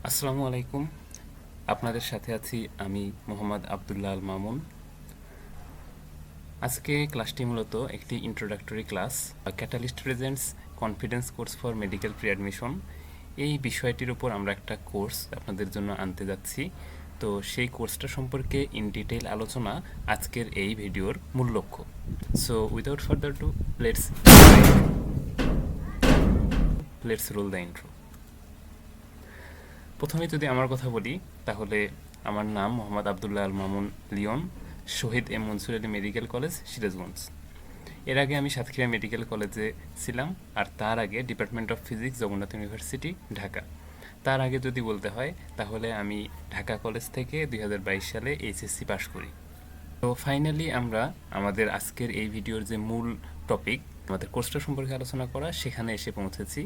আসসালামু আলাইকুম। আপনাদের সাথে আছি আমি মোহাম্মদ আবদুল্লাহ আল মামুন। আজকে ক্লাসটি মূলত একটি introductory class. Catalyst presents confidence course for medical pre admission, এই বিষয়টির উপর আমরা একটা কোর্স আপনাদের জন্য আনতে যাচ্ছি। তো সেই কোর্সটা সম্পর্কে ইন ডিটেইল আলোচনা আজকের এই ভিডিওর মূল লক্ষ্য। So without further ado let's roll the intro. প্রথমে যদি আমার কথা বলি, তাহলে আমার নাম Mohammad Abdullah Al Mamun Leon, Shaheed M Mansur Ali medical college, Sirajganj. এর আগে আমি সাতক্ষীরা মেডিকেল কলেজে ছিলাম, আর তার আগে department of physics, Jagannath university, Dhaka. তার আগে যদি বলতে হয়, তাহলে আমি ঢাকা কলেজ থেকে 2022 সালে এইচএসসি পাশ করি। তো ফাইনালি আমরা আমাদের আজকের এই ভিডিওর যে মূল টপিক, আমাদের কোর্সটা সম্পর্কে আলোচনা করা, সেখানে এসে পৌঁছেছি।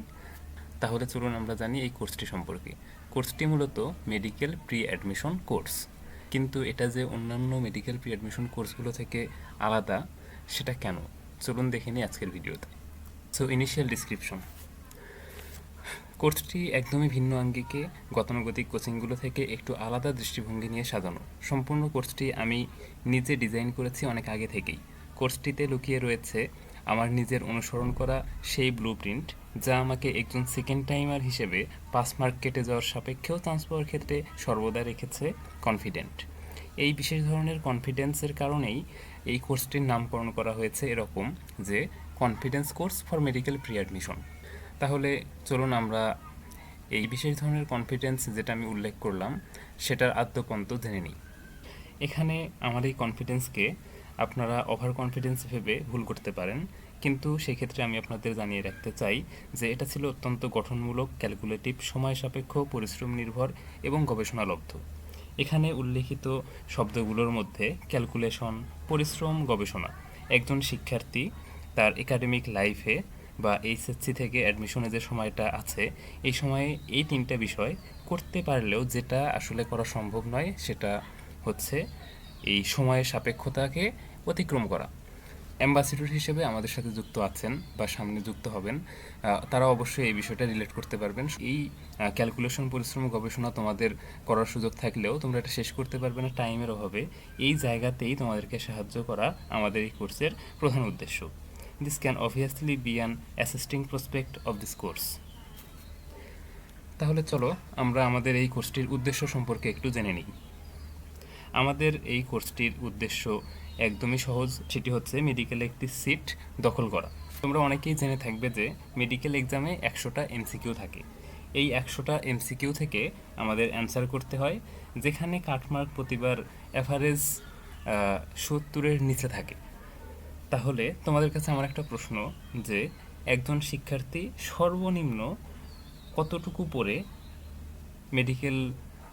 তাহলে চলুন আমরা জানি এই কোর্সটি সম্পর্কে। কোর্সটি মূলত মেডিকেল প্রি অ্যাডমিশন কোর্স, কিন্তু এটা যে অন্যান্য মেডিকেল প্রি অ্যাডমিশন কোর্সগুলো থেকে আলাদা, সেটা কেন, চলুন দেখে নিই আজকের ভিডিওতে। So initial description. কোর্সটি একদমই ভিন্ন আঙ্গিকে গতানুগতিক কোচিংগুলো থেকে একটু আলাদা দৃষ্টিভঙ্গি নিয়ে সাজানো। সম্পূর্ণ কোর্সটি আমি নিজে ডিজাইন করেছি অনেক আগে থেকেই। কোর্সটিতে লুকিয়ে রয়েছে আমার নিজের অনুসরণ করা সেই ব্লুপ্রিন্ট, যা আমাকে একজন সেকেন্ড টাইমার হিসেবে পাস মার্ক কেটে যাওয়ার সাপেক্ষেও চান্স পাওয়ার ক্ষেত্রে সর্বদা রেখেছে কনফিডেন্ট। এই বিশেষ ধরনের কনফিডেন্সের কারণেই এই কোর্সটির নামকরণ করা হয়েছে এরকম, যে confidence course for medical pre admission. তাহলে চলুন আমরা এই বিশেষ ধরনের কনফিডেন্স যেটা আমি উল্লেখ করলাম, সেটার আদ্যপন্ত জেনে নিই। এখানে আমার এই কনফিডেন্সকে আপনারা ওভার কনফিডেন্স ভেবে ভুল করতে পারেন, কিন্তু সেক্ষেত্রে আমি আপনাদের জানিয়ে রাখতে চাই যে এটা ছিল অত্যন্ত গঠনমূলক, ক্যালকুলেটিভ, সময় সাপেক্ষ, পরিশ্রম নির্ভর এবং গবেষণালব্ধ। এখানে উল্লেখিত শব্দগুলোর মধ্যে ক্যালকুলেশন, পরিশ্রম, গবেষণা একজন শিক্ষার্থী তার একাডেমিক লাইফে বা এইচএসসি থেকে অ্যাডমিশনে যে সময়টা আছে, এই সময়ে এই তিনটা বিষয় করতে পারলেও যেটা আসলে করা সম্ভব নয়, সেটা হচ্ছে এই সময়ের সাপেক্ষতাকে অতিক্রম করা। অ্যাম্বাসিডর হিসেবে আমাদের সাথে যুক্ত আছেন বা সামনে যুক্ত হবেন, তারা অবশ্যই এই বিষয়টা রিলেট করতে পারবেন। এই ক্যালকুলেশন, পরিশ্রম, গবেষণা তোমাদের করার সুযোগ থাকলেও তোমরা এটা শেষ করতে পারবে না টাইমের অভাবে। এই জায়গাতেই তোমাদেরকে সাহায্য করা আমাদের এই কোর্সের প্রধান উদ্দেশ্য। This can obviously be an assisting prospect of this course. তাহলে চলো আমরা আমাদের এই কোর্সটির উদ্দেশ্য সম্পর্কে একটু জেনে নিই। আমাদের এই কোর্সটির উদ্দেশ্য একদমই সহজ, সেটি হচ্ছে মেডিকেলে একটি সিট দখল করা। তোমরা অনেকেই জেনে থাকবে যে মেডিকেল এক্সামে 100টা এমসিকিউ থাকে। এই 100টা এমসিকিউ থেকে আমাদের অ্যান্সার করতে হয়, যেখানে কাটমার্ক প্রতিবার অ্যাভারেজ 70-এর নিচে থাকে। তাহলে তোমাদের কাছে আমার একটা প্রশ্ন, যে একজন শিক্ষার্থী সর্বনিম্ন কতটুকু পড়ে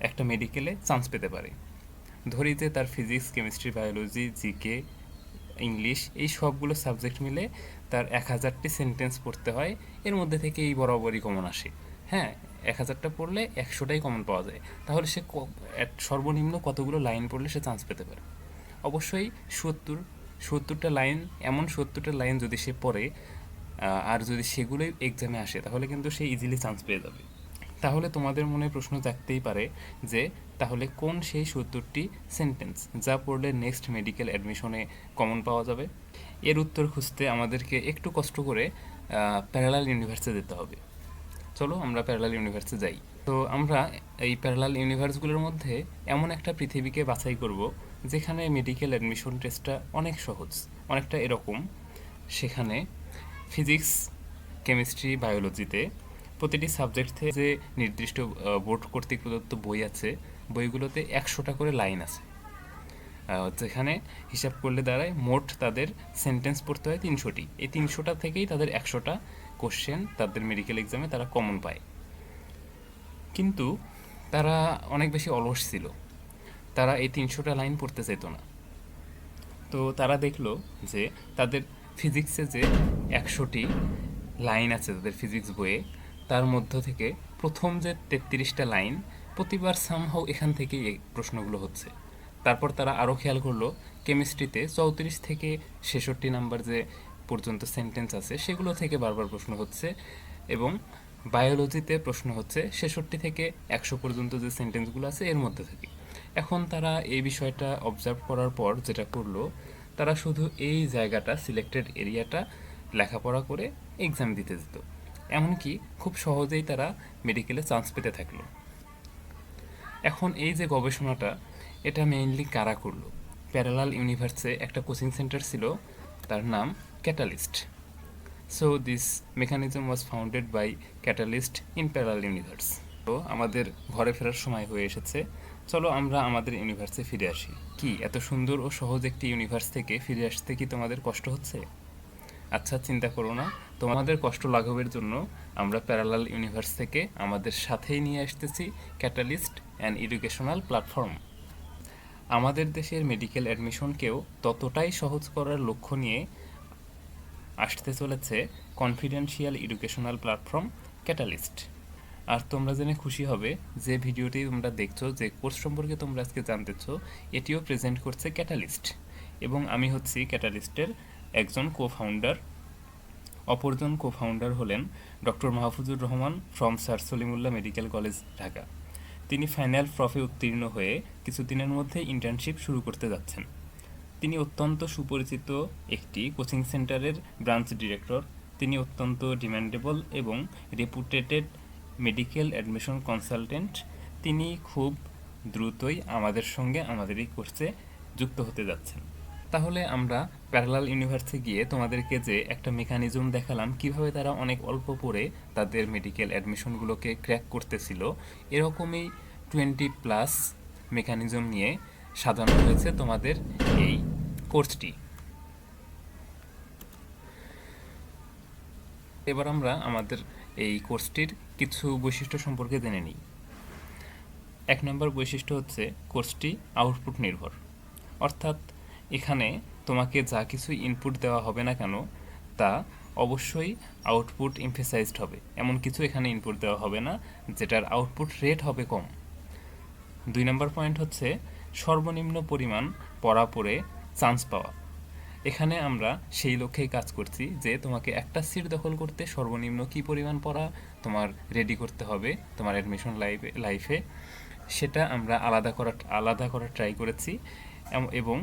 একটা মেডিকেলে চান্স পেতে পারে? ধরি যে তার physics, chemistry, biology, GK, English, এই সবগুলো সাবজেক্ট মিলে তার 1000টি সেন্টেন্স পড়তে হয়। এর মধ্যে থেকে এই বরাবরই কমন আসে। হ্যাঁ, 1000টা পড়লে 100টাই কমন পাওয়া যায়। তাহলে সে সর্বনিম্ন কতগুলো লাইন পড়লে সে চান্স পেতে পারে? অবশ্যই 70টা লাইন। এমন 70টা লাইন যদি সে পড়ে, আর যদি সেগুলোই এক্সামে আসে, তাহলে কিন্তু সে ইজিলি চান্স পেয়ে যাবে। তাহলে তোমাদের মনে প্রশ্ন জাগতেই পারে যে তাহলে কোন সেই 70টি সেন্টেন্স যা পড়লে নেক্সট মেডিকেল অ্যাডমিশনে কমন পাওয়া যাবে? এর উত্তর খুঁজতে আমাদেরকে একটু কষ্ট করে প্যারালাল ইউনিভার্সে যেতে হবে। চলো আমরা প্যারালাল ইউনিভার্সে যাই। তো আমরা এই প্যারালাল ইউনিভার্সগুলোর মধ্যে এমন একটা পৃথিবীকে বাছাই করব যেখানে মেডিকেল অ্যাডমিশন টেস্টটা অনেক সহজ, অনেকটা এরকম। সেখানে ফিজিক্স, কেমিস্ট্রি, বায়োলজিতে প্রতিটি সাবজেক্ট থেকে যে নির্দিষ্ট বোর্ড কর্তৃক প্রদত্ত বই আছে, বইগুলোতে 100টা করে লাইন আছে, যেখানে হিসাব করলে দাঁড়ায় মোট তাদের সেন্টেন্স পড়তে হয় 300টি। এই 300টা থেকেই তাদের 100টা কোশ্চেন তাদের মেডিকেল এক্সামে তারা কমন পায়। কিন্তু তারা অনেক বেশি অলস ছিল, তারা এই 300টা লাইন পড়তে চাইত না। তো তারা দেখলো যে তাদের ফিজিক্সে যে 100টি লাইন আছে তাদের ফিজিক্স বইয়ে, তার মধ্য থেকে প্রথম যে 33টা লাইন, প্রতিবার সামহাও এখান থেকেই এই প্রশ্নগুলো হচ্ছে। তারপর তারা আরও খেয়াল করলো কেমিস্ট্রিতে 34 থেকে 66 নাম্বার যে পর্যন্ত সেন্টেন্স আছে, সেগুলো থেকে বারবার প্রশ্ন হচ্ছে, এবং বায়োলজিতে প্রশ্ন হচ্ছে 66 থেকে 100 পর্যন্ত যে সেন্টেন্সগুলো আছে এর মধ্যে থেকে। এখন তারা এই বিষয়টা অবজার্ভ করার পর যেটা করলো, তারা শুধু এই জায়গাটা, সিলেক্টেড এরিয়াটা লেখাপড়া করে এক্সাম দিতে যেত। এমনকি খুব সহজেই তারা মেডিকেলে চান্স পেতে থাকলো। এখন এই যে গবেষণাটা, এটা মেইনলি কারা করলো? প্যারালাল ইউনিভার্সে একটা কোচিং সেন্টার ছিল, তার নাম catalyst. So this mechanism was founded by catalyst in parallel universe. তো আমাদের ঘরে ফেরার সময় হয়ে এসেছে, চলো আমরা আমাদের ইউনিভার্সে ফিরে আসি। কি এত সুন্দর ও সহজ একটি ইউনিভার্স থেকে ফিরে আসতে কি তোমাদের কষ্ট হচ্ছে? আচ্ছা, চিন্তা করো না, তোমাদের কষ্ট লাঘবের জন্য আমরা প্যারালাল ইউনিভার্স থেকে আমাদের সাথেই নিয়ে আসতেছি ক্যাটালিস্ট অ্যান্ড এডুকেশনাল প্ল্যাটফর্ম। আমাদের দেশের মেডিকেল অ্যাডমিশনকেও ততটাই সহজ করার লক্ষ্য নিয়ে আসতে চলেছে কনফিডেন্সিয়াল এডুকেশনাল প্ল্যাটফর্ম ক্যাটালিস্ট। আর তোমরা জেনে খুশি হবে যে ভিডিওটি তোমরা দেখছো, যে কোর্স সম্পর্কে তোমরা আজকে জানতেছো, এটিও প্রেজেন্ট করছে ক্যাটালিস্ট, এবং আমি হচ্ছি ক্যাটালিস্টের একজন কো-ফাউন্ডার। অপরজন কো-ফাউন্ডার হলেন doctor Mahfuzur Rahman from sir Salimullah medical college, Dhaka. তিনি ফাইনাল প্রফে উত্তীর্ণ হয়ে কিছুদিনের মধ্যে ইন্টার্নশিপ শুরু করতে যাচ্ছেন। তিনি অত্যন্ত সুপরিচিত একটি কোচিং সেন্টারের ব্রাঞ্চ ডিরেক্টর। তিনি অত্যন্ত ডিমান্ডেবল এবং রেপুটেটেড মেডিকেল অ্যাডমিশন কনসালটেন্ট। তিনি খুব দ্রুতই আমাদের সঙ্গে আমাদের এই কোর্সে যুক্ত হতে যাচ্ছেন। তাহলে আমরা প্যারালাল ইউনিভার্সে গিয়ে তোমাদেরকে যে একটা মেকানিজম দেখালাম কিভাবে তারা অনেক অল্প পড়ে তাদের মেডিকেল অ্যাডমিশনগুলোকে ক্র্যাক করতেছিল, এরকমই 20+ মেকানিজম নিয়ে সাজানো হয়েছে তোমাদের এই কোর্সটি। এবার আমরা আমাদের এই কোর্সটির কিছু বৈশিষ্ট্য সম্পর্কে জেনে নিই। 1 নম্বর বৈশিষ্ট্য হচ্ছে কোর্সটি আউটপুট নির্ভর, অর্থাৎ এখানে তোমাকে যা কিছু ইনপুট দেওয়া হবে না কেন তা অবশ্যই আউটপুট এমফেসাইজড হবে। এমন কিছু এখানে ইনপুট দেওয়া হবে না যেটার আউটপুট রেট হবে কম। 2 নম্বর পয়েন্ট হচ্ছে সর্বনিম্ন পরিমাণ পড়া পড়ে চান্স পাওয়া। এখানে আমরা সেই লক্ষ্যেই কাজ করছি যে তোমাকে একটা সিট দখল করতে সর্বনিম্ন কী পরিমাণ পড়া তোমার রেডি করতে হবে তোমার অ্যাডমিশন লাইফে, সেটা আমরা আলাদা করার ট্রাই করেছি, এবং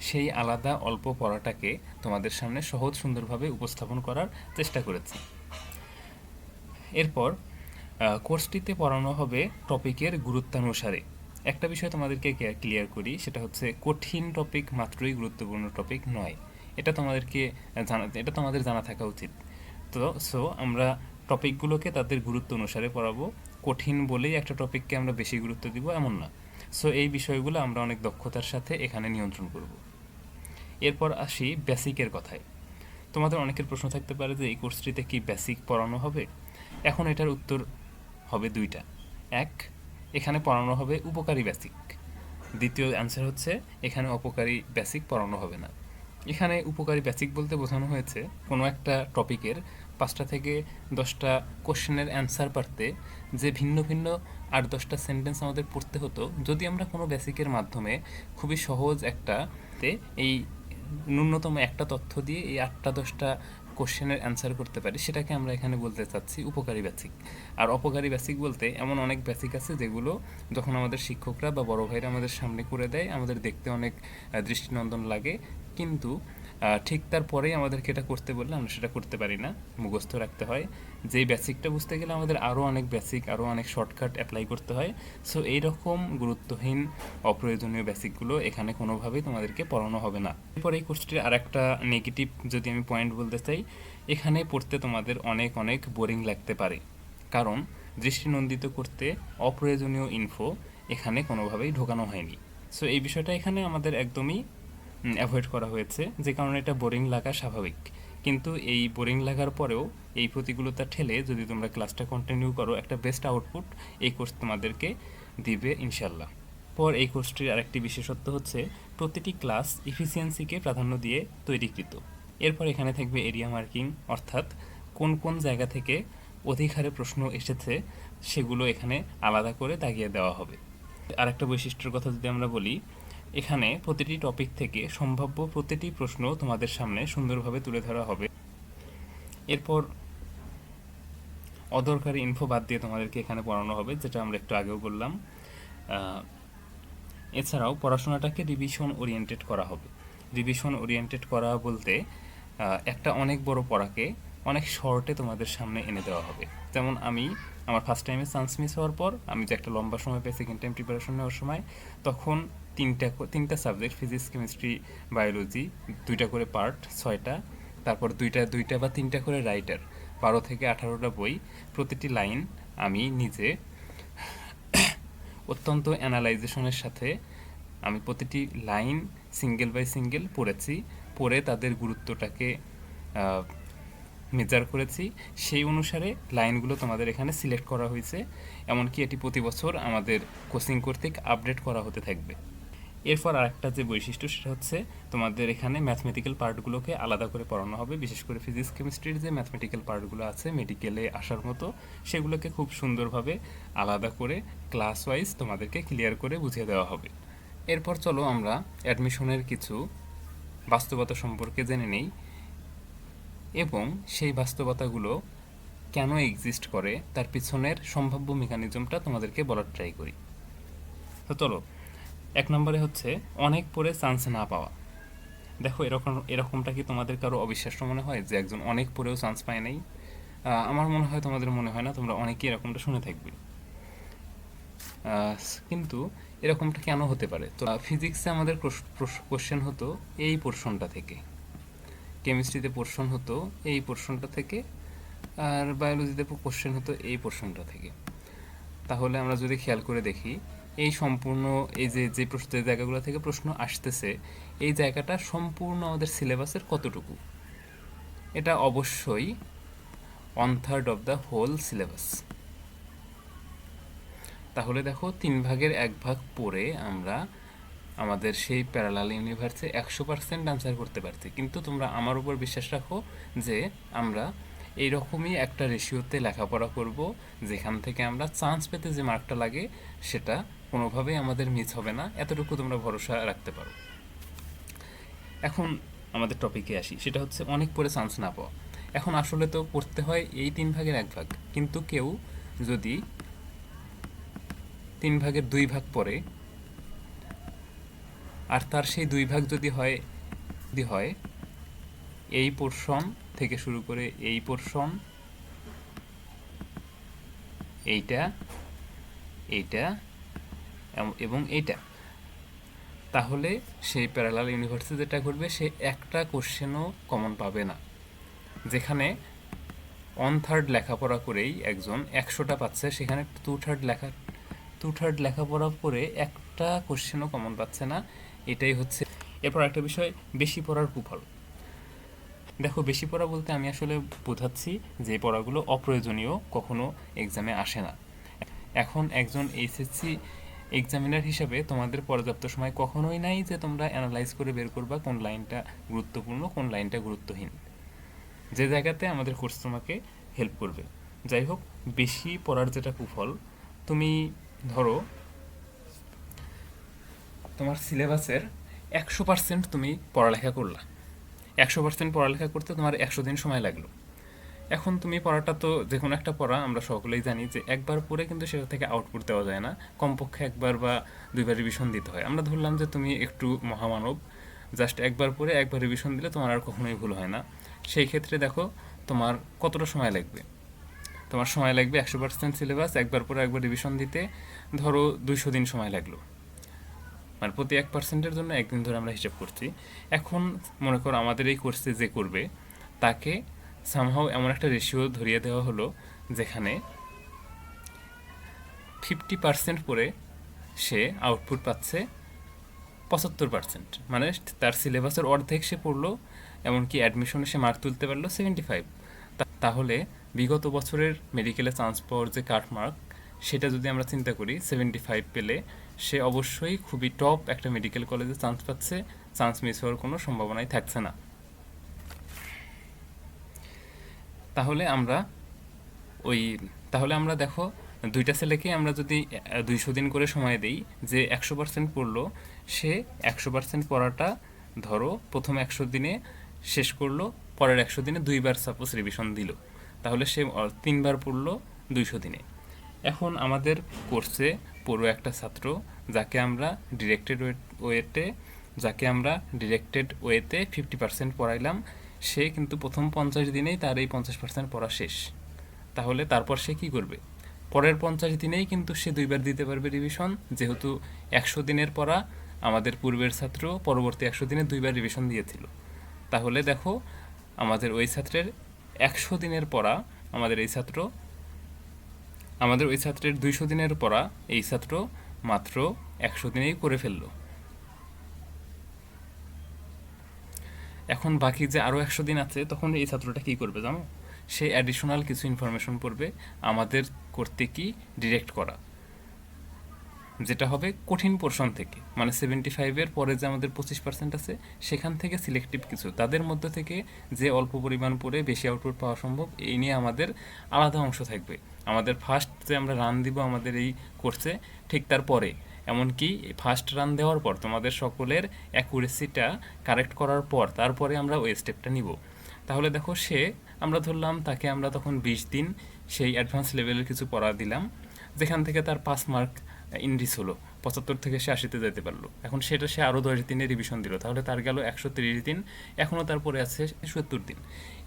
সেই আলাদা অল্প পড়াটাকে তোমাদের সামনে সহজ সুন্দরভাবে উপস্থাপন করার চেষ্টা করেছি। এরপর কোর্সটিতে পড়ানো হবে টপিকের গুরুত্বানুসারে। একটা বিষয় তোমাদেরকে ক্লিয়ার করি, সেটা হচ্ছে কঠিন টপিক মাত্রই গুরুত্বপূর্ণ টপিক নয়। এটা তোমাদের জানা থাকা উচিত। তো আমরা টপিকগুলোকে তাদের গুরুত্ব অনুসারে পড়াবো। কঠিন বলেই একটা টপিককে আমরা বেশি গুরুত্ব দিব এমন না। এই বিষয়গুলো আমরা অনেক দক্ষতার সাথে এখানে নিয়ন্ত্রণ করব। এরপর আসি বেসিকের কথায়। তোমাদের অনেকের প্রশ্ন থাকতে পারে যে এই কোর্সটিতে কি বেসিক পড়ানো হবে? এখন এটার উত্তর হবে 2টা। 1, এখানে পড়ানো হবে উপকারী বেসিক। দ্বিতীয় অ্যান্সার হচ্ছে এখানে অপকারী বেসিক পড়ানো হবে না। এখানে উপকারী বেসিক বলতে বোঝানো হয়েছে কোনো একটা টপিকের 5টা থেকে 10টা কোশ্চেনের অ্যান্সার পারতে যে ভিন্ন ভিন্ন 8-10টা সেন্টেন্স আমাদের পড়তে হতো, যদি আমরা কোনো বেসিকের মাধ্যমে খুবই সহজ এই ন্যূনতম একটা তথ্য দিয়ে এই 8টা-10টা কোশ্চেনের অ্যান্সার করতে পারি, সেটাকে আমরা এখানে বলতে চাচ্ছি উপকারী বেসিক। আর অপকারী বেসিক বলতে এমন অনেক বেসিক আছে যেগুলো যখন আমাদের শিক্ষকরা বা বড় ভাইরা আমাদের সামনে করে দেয় আমাদের দেখতে অনেক দৃষ্টিনন্দন লাগে, কিন্তু ঠিক তারপরেই আমাদেরকে এটা করতে বললে আমরা সেটা করতে পারি না, মুখস্থ রাখতে হয়। যেই বেসিকটা বুঝতে গেলে আমাদের আরও অনেক বেসিক, আরও অনেক শর্টকাট অ্যাপ্লাই করতে হয়। এইরকম গুরুত্বহীন অপ্রয়োজনীয় বেসিকগুলো এখানে কোনোভাবেই তোমাদেরকে পড়ানো হবে না। এরপর এই কোর্সটির আর একটা নেগেটিভ যদি আমি পয়েন্ট বলতে চাই, এখানে পড়তে তোমাদের অনেক বোরিং লাগতে পারে, কারণ দৃষ্টিনন্দিত করতে অপ্রয়োজনীয় ইনফো এখানে কোনোভাবেই ঢোকানো হয়নি। এই বিষয়টা এখানে আমাদের একদমই অ্যাভয়েড করা হয়েছে, যে কারণে এটা বোরিং লাগা স্বাভাবিক। কিন্তু এই বোরিং লাগার পরেও এই প্রতিকূলতা ঠেলে যদি তোমরা ক্লাসটা কন্টিনিউ করো, একটা বেস্ট আউটপুট এই কোর্স তোমাদেরকে দিবে ইনশাল্লাহ। এই কোর্সটির আরেকটি বিশেষত্ব হচ্ছে প্রতিটি ক্লাস এফিসিয়েন্সিকে প্রাধান্য দিয়ে তৈরিকৃত। এরপর এখানে থাকবে এরিয়া মার্কিং, অর্থাৎ কোন কোন জায়গা থেকে অধিক হারে প্রশ্ন এসেছে সেগুলো এখানে আলাদা করে দাগিয়ে দেওয়া হবে। আরেকটা বৈশিষ্ট্যের কথা যদি আমরা বলি, এখানে প্রতিটি টপিক থেকে সম্ভাব্য প্রতিটি প্রশ্ন তোমাদের সামনে সুন্দরভাবে তুলে ধরা হবে। এরপর অদরকারি ইনফো বাদ দিয়ে তোমাদেরকে এখানে পড়ানো হবে, যেটা আমরা একটু আগেও বললাম। এছাড়াও পড়াশোনাটাকে রিভিশন ওরিয়েন্টেড করা হবে। রিভিশন ওরিয়েন্টেড করা বলতে একটা অনেক বড় পড়াকে অনেক শর্টে তোমাদের সামনে এনে দেওয়া হবে। যেমন আমার ফার্স্ট টাইমে চান্স মিস হওয়ার পর আমি যে একটা লম্বা সময় পাই সেকেন্ড টাইম প্রিপারেশন নেওয়ার সময়, তখন তিনটা সাবজেক্ট, ফিজিক্স, কেমিস্ট্রি, বায়োলজি, দুইটা করে পার্ট, 6টা, তারপর দুইটা বা তিনটা করে রাইটার, 12 থেকে 18টা বই, প্রতিটি লাইন আমি নিজে অত্যন্ত অ্যানালাইজেশনের সাথে আমি প্রতিটি লাইন সিঙ্গেল বাই সিঙ্গেল পড়েছি, পড়ে তাদের গুরুত্বটাকে মেজার করেছি। সেই অনুসারে লাইনগুলো তোমাদের এখানে সিলেক্ট করা হয়েছে। এমনকি এটি প্রতি বছর আমাদের কোচিং কর্তৃক আপডেট করা হতে থাকবে। এরপর আরেকটা যে বৈশিষ্ট্য, সেটা হচ্ছে তোমাদের এখানে ম্যাথমেটিক্যাল পার্টগুলোকে আলাদা করে পড়ানো হবে। বিশেষ করে ফিজিক্স কেমিস্ট্রির যে ম্যাথমেটিক্যাল পার্টগুলো আছে মেডিকেলে আসার মতো, সেগুলোকে খুব সুন্দরভাবে আলাদা করে ক্লাস ওয়াইজ তোমাদেরকে ক্লিয়ার করে বুঝিয়ে দেওয়া হবে। এরপর চলো আমরা অ্যাডমিশনের কিছু বাস্তবতা সম্পর্কে জেনে নেই এবং সেই বাস্তবতাগুলো কেন এক্সিস্ট করে তার পিছনের সম্ভাব্য মেকানিজমটা তোমাদেরকে বলার ট্রাই করি। তো চলো, 1 নম্বরে হচ্ছে অনেক পড়ে চান্স না পাওয়া। দেখো, এরকমটা কি তোমাদের কারো অবিশ্বাস্য মনে হয় যে একজন অনেক পড়েও চান্স পায় নাই? আমার মনে হয় তোমাদের মনে হয় না, তোমরা অনেকেই এরকমটা শুনে থাকবে। কিন্তু এরকমটা কেন হতে পারে? তো ফিজিক্সে আমাদের কোশ্চেন হতো এই পোর্শনটা থেকে, কেমিস্ট্রিতে পোর্শন হতো এই পোর্শনটা থেকে, আর বায়োলজিতে কোশ্চেন হতো এই পোর্শনটা থেকে। তাহলে আমরা যদি খেয়াল করে দেখি, এই সম্পূর্ণ এই যে যে জায়গাগুলো থেকে প্রশ্ন আসতেছে, এই জায়গাটা সম্পূর্ণ আমাদের সিলেবাসের কতটুকু? এটা অবশ্যই 1/3 অফ দ্য হোল সিলেবাস। তাহলে দেখো, 3/1 পড়ে আমরা আমাদের সেই প্যারালাল ইউনিভার্সে 100% আনসার করতে পারছি। কিন্তু তোমরা আমার উপর বিশ্বাস রাখো যে আমরা এইরকমই একটা রেশিওতে লেখাপড়া করব, যেখান থেকে আমরা চান্স পেতে যে মার্কটা লাগে সেটা কোনোভাবেই আমাদের মিস হবে না, এতটুকু তোমরা ভরসা রাখতে পারো। এখন আমাদের টপিকে আসি, সেটা হচ্ছে অনেক পড়ে চান্স না পাওয়া। এখন আসলে তো পড়তে হয় এই 3/1, কিন্তু কেউ যদি 3/2 পড়ে, আর তার সেই 2 যদি হয় এই পোর্শন থেকে শুরু করে এই পোর্শন, এইটা, এইটা এবং এইটা, তাহলে সেই প্যারালাল ইউনিভার্সে যেটা করবে, সে একটা কোশ্চেনও কমন পাবে না। যেখানে 1/3 লেখাপড়া করেই একজন 100টা পাচ্ছে, সেখানে 2/3 লেখাপড়া করে একটা কোশ্চেনও কমন পাচ্ছে না। এটাই হচ্ছে। এরপর একটা বিষয়, বেশি পড়ার কুফল। দেখো, বেশি পড়া বলতে আমি আসলে বোঝাচ্ছি যে পড়াগুলো অপ্রয়োজনীয়, কখনো এক্সামে আসে না। এখন একজন এইচএসসি এক্সামিনার হিসাবে তোমাদের পর্যাপ্ত সময় কখনোই নাই যে তোমরা অ্যানালাইজ করে বের করবা কোন লাইনটা গুরুত্বপূর্ণ, কোন লাইনটা গুরুত্বহীন, যে জায়গাতে আমাদের কোর্স তোমাকে হেল্প করবে। যাই হোক, বেশি পড়ার যেটা কুফল, তুমি ধরো তোমার সিলেবাসের 100% তুমি পড়ালেখা করলা, 100% পড়ালেখা করতে তোমার 100 দিন সময় লাগলো। এখন তুমি পড়াটা তো, যে কোনো একটা পড়া আমরা সকলেই জানি যে একবার পড়ে কিন্তু সেটা থেকে আউটপুট দেওয়া যায় না, কমপক্ষে একবার বা দুইবার রিভিশন দিতে হয়। আমরা ধরলাম যে তুমি একটু মহামানব, জাস্ট একবার পড়ে একবার রিভিশন দিলে তোমার আর কখনোই ভুল হয় না। সেই ক্ষেত্রে দেখো তোমার কতটা সময় লাগবে। তোমার সময় লাগবে 100% সিলেবাস একবার পরে একবার রিভিশন দিতে, ধরো 200 দিন সময় লাগলো, মানে প্রতি 1%-এর জন্য একদিন ধরে আমরা হিসাব করছি। এখন মনে করো আমাদের এই কোর্সে যে করবে, তাকে সামহাও এমন একটা রেশিও ধরিয়ে দেওয়া হলো যেখানে 50% পরে সে আউটপুট পাচ্ছে 75%, মানে তার সিলেবাসের অর্ধেক সে পড়লো, এমনকি অ্যাডমিশনে সে মার্ক তুলতে পারলো 75। তাহলে বিগত বছরের মেডিকেলে চান্স পাওয়ার যে কাট মার্ক, সেটা যদি আমরা চিন্তা করি, 75 পেলে সে অবশ্যই খুবই টপ একটা মেডিকেল কলেজে চান্স পাচ্ছে, চান্স মিস হওয়ার কোনো সম্ভাবনাই থাকছে না। তাহলে আমরা দেখো, দুইটা ছেলেকে আমরা যদি 200 দিন করে সময় দেই, যে 100% পড়লো, সে 100% পড়াটা ধরো প্রথম 100 দিনে শেষ করলো, পরের 100 দিনে 2বার সাপোজ রিভিশন দিল, তাহলে সে 3 বার পড়লো 200 দিনে। এখন আমাদের কোর্সে পুরো একটা ছাত্র যাকে আমরা ডিরেক্টেড ওয়েতে যাকে আমরা ডিরেক্টেড ওয়েতে 50% পড়াইলাম, সে কিন্তু প্রথম 50 দিনেই তার এই 50% পড়া শেষ। তাহলে তারপর সে কি করবে? পরের 50 দিনেই কিন্তু সে 2বার দিতে পারবে রিভিশন, যেহেতু 100 দিনের পড়া আমাদের পূর্বের ছাত্র পরবর্তী 100 দিনে 2বার রিভিশন দিয়েছিল। তাহলে দেখো আমাদের ওই ছাত্রের 100 দিনের পড়া আমাদের ওই ছাত্রের 200 দিনের পড়া এই ছাত্র মাত্র 100 দিনেই করে ফেললো। এখন বাকি যে আরও 100 দিন আছে, তখন এই ছাত্রটা কী করবে জানো? সে অ্যাডিশনাল কিছু ইনফরমেশন পড়বে আমাদের করতে কি ডিরেক্ট করা, যেটা হবে কঠিন পোর্শন থেকে, মানে 75-এর পরে যে আমাদের 25% আছে সেখান থেকে সিলেক্টিভ কিছু, তাদের মধ্যে থেকে যে অল্প পরিমাণ পড়ে বেশি আউটপুট পাওয়া সম্ভব, এই নিয়ে আমাদের আলাদা অংশ থাকবে। আমাদের ফার্স্ট যে আমরা রান দিব আমাদের এই কোর্সে, ঠিক তারপরে এমনকি ফার্স্ট রান দেওয়ার পর তোমাদের সকলের অ্যাকুরেসিটা কারেক্ট করার পর তারপরে আমরা ওই স্টেপটা নিব। তাহলে দেখো আমরা ধরলাম তাকে আমরা তখন 20 দিন সেই অ্যাডভান্স লেভেলের কিছু পড়া দিলাম, যেখান থেকে তার 5 মার্ক ইনক্রিজ হলো, 75 থেকে সে 80-তে যেতে পারলো। এখন সেটা সে আরও 10 দিনে রিভিশন দিল, তাহলে তার গেল 130 দিন। এখনও তারপরে আছে 70 দিন।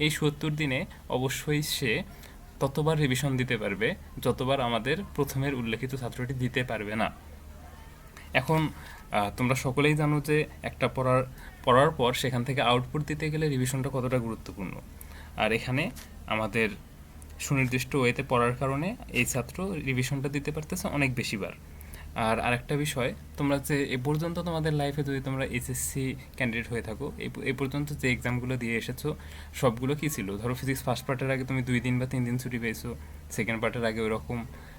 এই 70 দিনে অবশ্যই সে ততবার রিভিশন দিতে পারবে যতবার আমাদের প্রথমের উল্লেখিত ছাত্রটি দিতে পারবে না। এখন তোমরা সকলেই জানো যে একটা পড়ার পর সেখান থেকে আউটপুট দিতে গেলে রিভিশনটা কতটা গুরুত্বপূর্ণ। আর এখানে আমাদের সুনির্দিষ্ট ওয়েতে পড়ার কারণে এই ছাত্র রিভিশনটা দিতে পারতেছে অনেক বেশিবার। আর আরেকটা বিষয়, তোমরা যে এ পর্যন্ত তোমাদের লাইফে যদি তোমরা এইচএসসি ক্যান্ডিডেট হয়ে থাকো, এই পর্যন্ত যে এক্সামগুলো দিয়ে এসেছো সবগুলো কী ছিল? ধরো ফিজিক্স ফার্স্ট পার্টের আগে তুমি 2 দিন বা 3 দিন ছুটি পেয়েছো, সেকেন্ড পার্টের আগে ওইরকম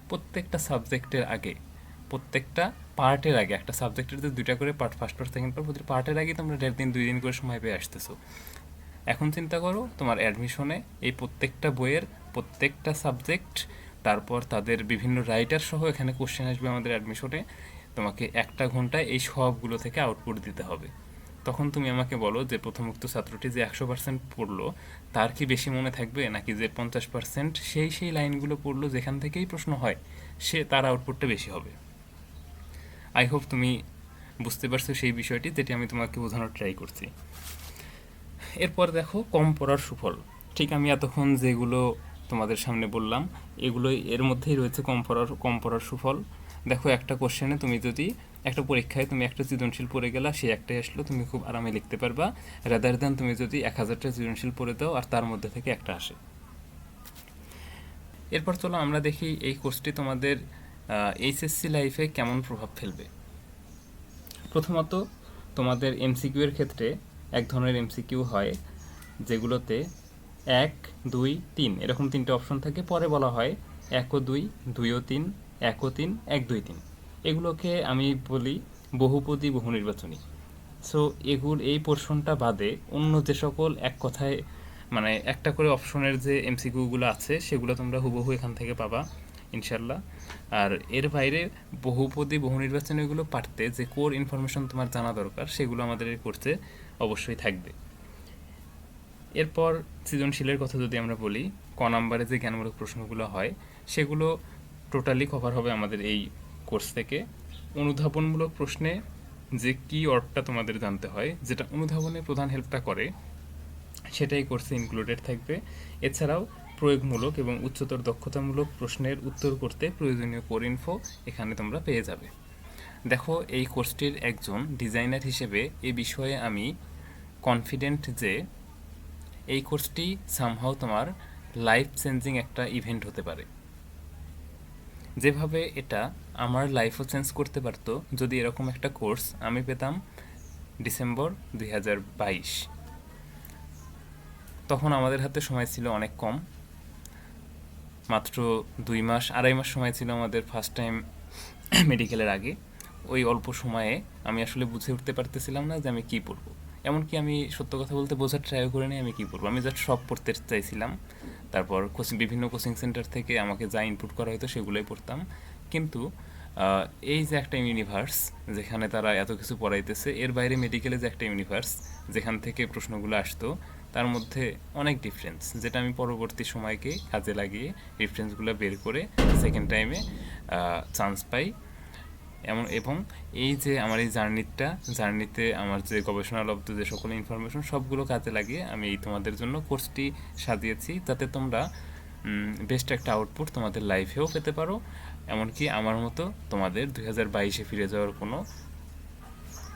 প্রত্যেকটা সাবজেক্টের আগে, প্রত্যেকটা পার্টের আগে, একটা সাবজেক্টের যে 2টা করে part, first part second part, প্রতি পার্টের আগে তোমরা 1.5 দিন 2 দিন করে সময় পেয়ে আসতেছো। এখন চিন্তা করো তোমার অ্যাডমিশনে এই প্রত্যেকটা বইয়ের প্রত্যেকটা সাবজেক্ট, তারপর তাদের বিভিন্ন রাইটার সহ এখানে কোশ্চেন আসবে আমাদের অ্যাডমিশনে, তোমাকে 1 ঘন্টায় এই সবগুলো থেকে আউটপুট দিতে হবে। তখন তুমি আমাকে বলো যে প্রথমোক্ত ছাত্রটি যে 100% পড়লো তার কি বেশি মনে থাকবে, নাকি যে 50% সেই লাইনগুলো পড়লো যেখান থেকেই প্রশ্ন হয় তার আউটপুটটা বেশি হবে? আই হোপ তুমি বুঝতে পারছো সেই বিষয়টি, যেটি আমি তোমাকে বোঝানোর ট্রাই করছি। এরপর দেখো কম পড়ার সুফল। ঠিক আমি এতক্ষণ যেগুলো তোমাদের সামনে বললাম এগুলোই এর মধ্যেই রয়েছে কম পড়ার সুফল। দেখো একটা কোশ্চেনে তুমি যদি একটা পরীক্ষায় তুমি একটা সৃজনশীল পড়ে গেলা, সেই একটাই আসলো, তুমি খুব আরামে লিখতে পারবা, রাদার দ্যান তুমি যদি 1000টা সৃজনশীল পড়ে দাও আর তার মধ্যে থেকে একটা আসে। এরপর চলো আমরা দেখি এই কোর্সটি তোমাদের এইচএসসি লাইফে কেমন প্রভাব ফেলবে। প্রথমত তোমাদের এমসিকিউ এর ক্ষেত্রে এক ধরনের এমসিকিউ হয় যেগুলোতে 1, 2, 3 এরকম 3টে অপশন থাকে, পরে বলা হয় 1 ও 2, 2 ও 3, 1 ও 3, 1, 2, 3। এগুলোকে আমি বলি বহুপদী বহু নির্বাচনী। সো এই পোর্শনটা বাদে অন্য যে সকল এক কথায় মানে একটা করে অপশনের যে এমসিকিউগুলো আছে সেগুলো তোমরা হুবহু এখান থেকে পাবা ইনশাল্লাহ। আর এর বাইরে বহুপদী বহু নির্বাচনীগুলো পারতে যে কোর ইনফরমেশন তোমার জানা দরকার সেগুলো আমাদের এই কোর্সে অবশ্যই থাকবে। এরপর সৃজনশীলের কথা যদি আমরা বলি, নাম্বারে যে জ্ঞানমূলক প্রশ্নগুলো হয় সেগুলো টোটালি কভার হবে আমাদের এই কোর্স থেকে। অনুধাবনমূলক প্রশ্নে যে কি অর্ডটা তোমাদের জানতে হয়, যেটা অনুধাবনে প্রধান হেল্পটা করে, সেটাই কোর্সে ইনক্লুডেড থাকবে। এছাড়াও প্রয়োগমূলক এবং উচ্চতর দক্ষতামূলক প্রশ্নের উত্তর করতে প্রয়োজনীয় কোর ইনফো এখানে তোমরা পেয়ে যাবে। দেখো এই কোর্সটির একজন ডিজাইনার হিসেবে এ বিষয়ে আমি কনফিডেন্ট যে এই কোর্সটি সামহাও তোমার লাইফ চেঞ্জিং একটা ইভেন্ট হতে পারে। যেভাবে এটা আমার লাইফও চেঞ্জ করতে পারতো যদি এরকম একটা কোর্স আমি পেতাম ডিসেম্বর 2022। তখন আমাদের হাতে সময় ছিল অনেক কম, মাত্র 2 মাস 2.5 মাস সময় ছিল আমাদের ফার্স্ট টাইম মেডিকেলের আগে। ওই অল্প সময়ে আমি আসলে বুঝে উঠতে পারতেছিলাম না যে আমি কী পড়বো। এমনকি আমি সত্য কথা বলতে বোঝার ট্রাইও করে নিই আমি কী পড়বো, আমি জাস্ট সব পড়তে চাইছিলাম। তারপর বিভিন্ন কোচিং সেন্টার থেকে আমাকে যা ইনপুট করা হতো সেগুলোই পড়তাম। কিন্তু এই যে একটা ইউনিভার্স যেখানে তারা এত কিছু পড়াইতেছে, এর বাইরে মেডিকেলে যে একটা ইউনিভার্স যেখান থেকে প্রশ্নগুলো আসতো, তার মধ্যে অনেক ডিফারেন্স, যেটা আমি পরবর্তী সময়কে কাজে লাগিয়ে ডিফারেন্সগুলো বের করে সেকেন্ড টাইমে চান্স পাই। এবং এই যে আমার এই জার্নিতে আমার যে গবেষণালব্ধ যে সকল ইনফরমেশন সবগুলো কাজে লাগিয়ে আমি এই তোমাদের জন্য কোর্সটি সাজিয়েছি, যাতে তোমরা বেস্ট একটা আউটপুট তোমাদের লাইফেও পেতে পারো, এমনকি আমার মতো তোমাদের 2022-এ ফিরে যাওয়ার কোনো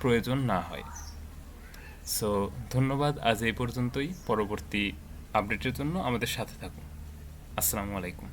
প্রয়োজন না হয়। সো ধন্যবাদ, আজ এই পর্যন্তই। পরবর্তী আপডেটের জন্য আমাদের সাথে থাকুন। আসসালামু আলাইকুম।